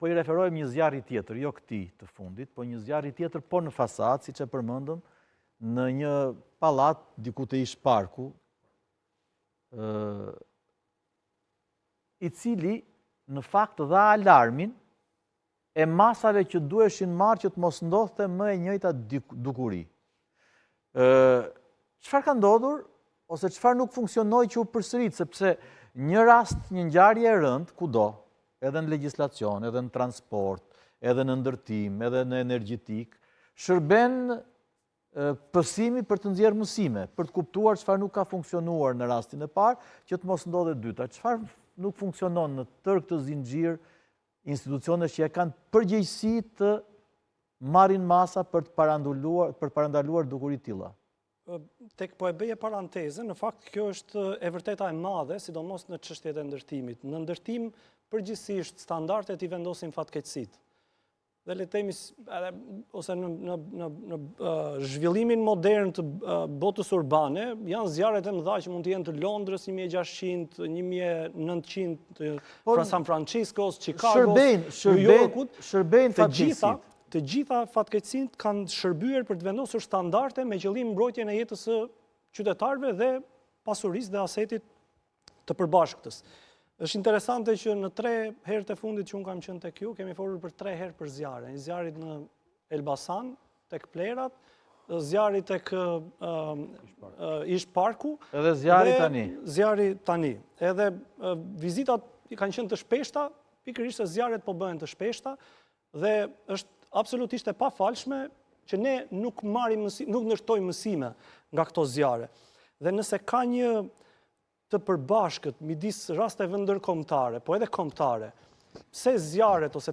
po i referojmë një zjarri tjetër, jo këtij të fundit, po një zjarri tjetër, po në fasadë, siç e përmendëm, në një pallat diku te Ish Parku, i cili në fakt dha alarmin e masave që duheshin marrë që të mos ndodhte më e njëjta dukuri. Çfarë ka ndodhur, ose çfarë nuk funksionoi që u përsërit, sepse një rast, një ngjarje e rëndë, kudo, edhe në legjislacion, edhe në transport, edhe në ndërtim, edhe në energjetik, shërben pësimi për të nxjerrë mësime, për të kuptuar çfarë nuk ka funksionuar në rastin e parë, që të mos ndodhe dyta. Çfarë nuk funksionon në tërë këtë zinxhir institucionet që e kanë përgjegjësi të marrin masa për të parandaluar dukuri të tilla. Tek po e bëje paranteze, në fakt kjo është e vërteta e madhe, sidomos në çështjet e ndërtimit. Në ndërtim, përgjithsisht, standardet i vendosin fatkeqësitë. Dhe le të themi, ose në zhvillimin modern të botës urbane, janë zjarret e mëdha që mund të jenë të Londrës 1600, 1900, San Franciscos, Chicagos, New Yorkut, shërbejnë fatkeqësitë. Të gjitha fatkeqësitë kanë shërbyer për të vendosur standarde me qëllim mbrojtjen e jetës së qytetarëve dhe pasurisë dhe asetit të përbashkëtës. Është interesante që në 3 herët e fundit që unë kam qenë tek ju, kemi folur për 3 herë për zjarre. Zjarrit në Elbasan, tek Plerat, zjarri tek Ish Parku, edhe zjarri tani. Zjarri tani. Edhe vizitat kanë qenë të shpeshta, pikërisht se zjarret po bëhen të shpeshta, dhe është absolutisht e pafalshme që ne nuk ndërtojmë mësime nga këto zjarre. Dhe nëse ka një të përbashkët midis rasteve ndërkombëtare, po edhe kombëtare, pse zjarret ose